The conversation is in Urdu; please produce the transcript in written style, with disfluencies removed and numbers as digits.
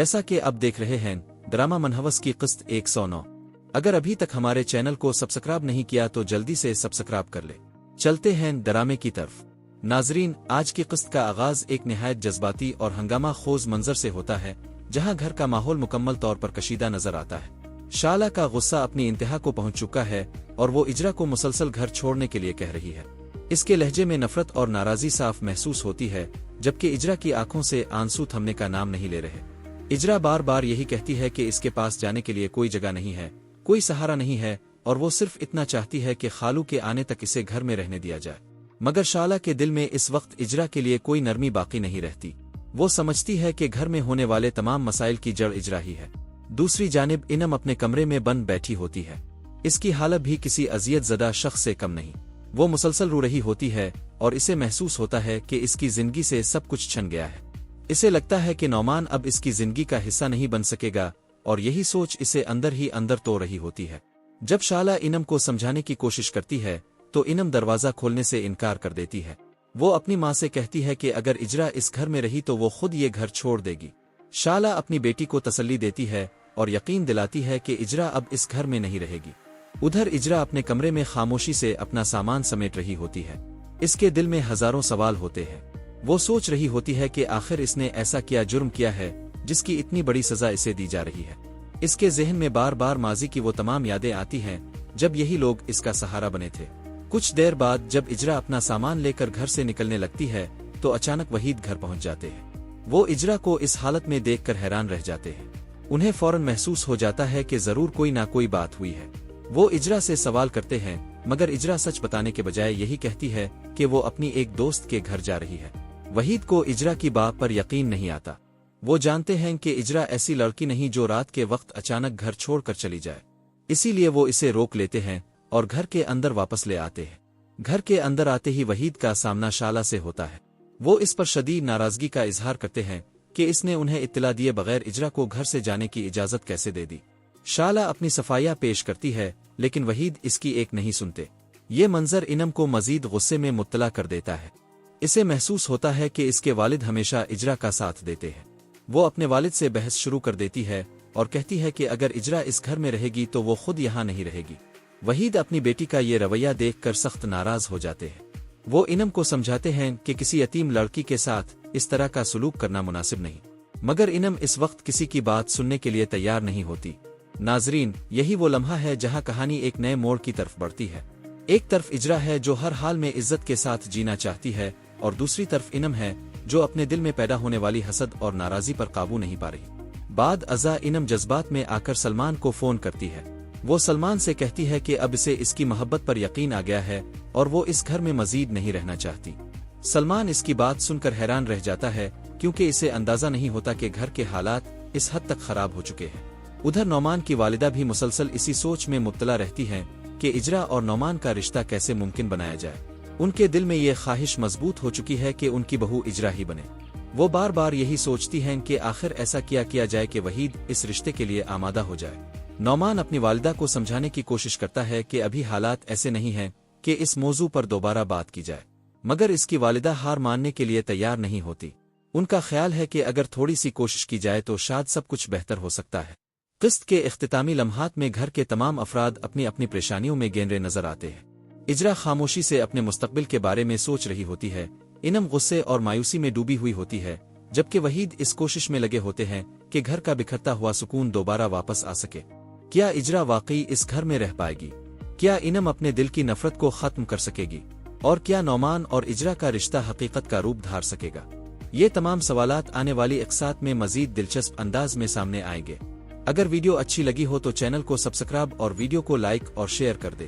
جیسا کہ اب دیکھ رہے ہیں ڈرامہ منحوس کی قسط 109۔ اگر ابھی تک ہمارے چینل کو سبسکرائب نہیں کیا تو جلدی سے سبسکرائب کر لے۔ چلتے ہیں ڈرامے کی طرف۔ ناظرین، آج کی قسط کا آغاز ایک نہایت جذباتی اور ہنگامہ خیز منظر سے ہوتا ہے، جہاں گھر کا ماحول مکمل طور پر کشیدہ نظر آتا ہے۔ شعلہ کا غصہ اپنی انتہا کو پہنچ چکا ہے اور وہ اجرا کو مسلسل گھر چھوڑنے کے لیے کہہ رہی ہے۔ اس کے لہجے میں نفرت اور ناراضی صاف محسوس ہوتی ہے، جبکہ اجرا کی آنکھوں سے آنسو تھمنے کا نام نہیں لے رہے۔ اجرا بار بار یہی کہتی ہے کہ اس کے پاس جانے کے لیے کوئی جگہ نہیں ہے، کوئی سہارا نہیں ہے، اور وہ صرف اتنا چاہتی ہے کہ خالو کے آنے تک اسے گھر میں رہنے دیا جائے۔ مگر شعلہ کے دل میں اس وقت اجرا کے لیے کوئی نرمی باقی نہیں رہتی۔ وہ سمجھتی ہے کہ گھر میں ہونے والے تمام مسائل کی جڑ اجرا ہی ہے۔ دوسری جانب انم اپنے کمرے میں بند بیٹھی ہوتی ہے۔ اس کی حالت بھی کسی اذیت زدہ شخص سے کم نہیں۔ وہ مسلسل رو رہی ہوتی ہے اور اسے محسوس ہوتا ہے کہ اس کی زندگی سے سب کچھ چھن گیا ہے۔ اسے لگتا ہے کہ نعمان اب اس کی زندگی کا حصہ نہیں بن سکے گا، اور یہی سوچ اسے اندر ہی اندر تو رہی ہوتی ہے۔ جب شعلہ انم کو سمجھانے کی کوشش کرتی ہے تو انم دروازہ کھولنے سے انکار کر دیتی ہے۔ وہ اپنی ماں سے کہتی ہے کہ اگر اجرا اس گھر میں رہی تو وہ خود یہ گھر چھوڑ دے گی۔ شعلہ اپنی بیٹی کو تسلی دیتی ہے اور یقین دلاتی ہے کہ اجرا اب اس گھر میں نہیں رہے گی۔ ادھر اجرا اپنے کمرے میں خاموشی سے اپنا سامان سمیٹ رہی ہوتی ہے۔ اس کے دل میں ہزاروں سوال ہوتے ہیں۔ وہ سوچ رہی ہوتی ہے کہ آخر اس نے ایسا کیا جرم کیا ہے جس کی اتنی بڑی سزا اسے دی جا رہی ہے۔ اس کے ذہن میں بار بار ماضی کی وہ تمام یادیں آتی ہیں جب یہی لوگ اس کا سہارا بنے تھے۔ کچھ دیر بعد جب اجرا اپنا سامان لے کر گھر سے نکلنے لگتی ہے تو اچانک وحید گھر پہنچ جاتے ہیں۔ وہ اجرا کو اس حالت میں دیکھ کر حیران رہ جاتے ہیں۔ انہیں فوراً محسوس ہو جاتا ہے کہ ضرور کوئی نہ کوئی بات ہوئی ہے۔ وہ اجرا سے سوال کرتے ہیں، مگر اجرا سچ بتانے کے بجائے یہی کہتی ہے کہ وہ اپنی ایک دوست کے گھر جا رہی ہے۔ وحید کو اجرا کی بات پر یقین نہیں آتا۔ وہ جانتے ہیں کہ اجرا ایسی لڑکی نہیں جو رات کے وقت اچانک گھر چھوڑ کر چلی جائے، اسی لیے وہ اسے روک لیتے ہیں اور گھر کے اندر واپس لے آتے ہیں۔ گھر کے اندر آتے ہی وحید کا سامنا شعلہ سے ہوتا ہے۔ وہ اس پر شدید ناراضگی کا اظہار کرتے ہیں کہ اس نے انہیں اطلاع دیے بغیر اجرا کو گھر سے جانے کی اجازت کیسے دے دی۔ شعلہ اپنی صفائیاں پیش کرتی ہے لیکن وحید اس کی ایک نہیں سنتے۔ یہ منظر انم کو مزید غصے میں مبتلا کر دیتا ہے۔ اسے محسوس ہوتا ہے کہ اس کے والد ہمیشہ اجرا کا ساتھ دیتے ہیں۔ وہ اپنے والد سے بحث شروع کر دیتی ہے اور کہتی ہے کہ اگر اجرا اس گھر میں رہے گی تو وہ خود یہاں نہیں رہے گی۔ وحید اپنی بیٹی کا یہ رویہ دیکھ کر سخت ناراض ہو جاتے ہیں۔ وہ انم کو سمجھاتے ہیں کہ کسی یتیم لڑکی کے ساتھ اس طرح کا سلوک کرنا مناسب نہیں، مگر انم اس وقت کسی کی بات سننے کے لیے تیار نہیں ہوتی۔ ناظرین، یہی وہ لمحہ ہے جہاں کہانی ایک نئے موڑ کی طرف بڑھتی ہے۔ ایک طرف اجرا ہے جو ہر حال میں عزت کے ساتھ جینا چاہتی ہے، اور دوسری طرف انم ہے جو اپنے دل میں پیدا ہونے والی حسد اور ناراضی پر قابو نہیں پا رہی۔ بعد ازاں انم جذبات میں آ کر سلمان کو فون کرتی ہے۔ وہ سلمان سے کہتی ہے کہ اب اسے اس کی محبت پر یقین آ گیا ہے اور وہ اس گھر میں مزید نہیں رہنا چاہتی۔ سلمان اس کی بات سن کر حیران رہ جاتا ہے کیونکہ اسے اندازہ نہیں ہوتا کہ گھر کے حالات اس حد تک خراب ہو چکے ہیں۔ ادھر نعمان کی والدہ بھی مسلسل اسی سوچ میں مبتلا رہتی ہیں کہ اجرا اور نعمان کا رشتہ کیسے ممکن بنایا جائے۔ ان کے دل میں یہ خواہش مضبوط ہو چکی ہے کہ ان کی بہو اجرا ہی بنے۔ وہ بار بار یہی سوچتی ہیں کہ آخر ایسا کیا جائے کہ وحید اس رشتے کے لیے آمادہ ہو جائے۔ نعمان اپنی والدہ کو سمجھانے کی کوشش کرتا ہے کہ ابھی حالات ایسے نہیں ہیں کہ اس موضوع پر دوبارہ بات کی جائے، مگر اس کی والدہ ہار ماننے کے لیے تیار نہیں ہوتی۔ ان کا خیال ہے کہ اگر تھوڑی سی کوشش کی جائے تو شاید سب کچھ بہتر ہو سکتا ہے۔ قسط کے اختتامی لمحات میں گھر کے تمام افراد اپنی اپنی پریشانیوں میں گہرے نظر آتے ہیں۔ اجرا خاموشی سے اپنے مستقبل کے بارے میں سوچ رہی ہوتی ہے، انم غصے اور مایوسی میں ڈوبی ہوئی ہوتی ہے، جبکہ وحید اس کوشش میں لگے ہوتے ہیں کہ گھر کا بکھرتا ہوا سکون دوبارہ واپس آ سکے۔ کیا اجرا واقعی اس گھر میں رہ پائے گی؟ کیا انم اپنے دل کی نفرت کو ختم کر سکے گی؟ اور کیا نعمان اور اجرا کا رشتہ حقیقت کا روپ دھار سکے گا؟ یہ تمام سوالات آنے والی اقساط میں مزید دلچسپ انداز میں سامنے آئیں گے۔ اگر ویڈیو اچھی لگی ہو تو چینل کو سبسکرائب اور ویڈیو کو لائک اور شیئر کر دے۔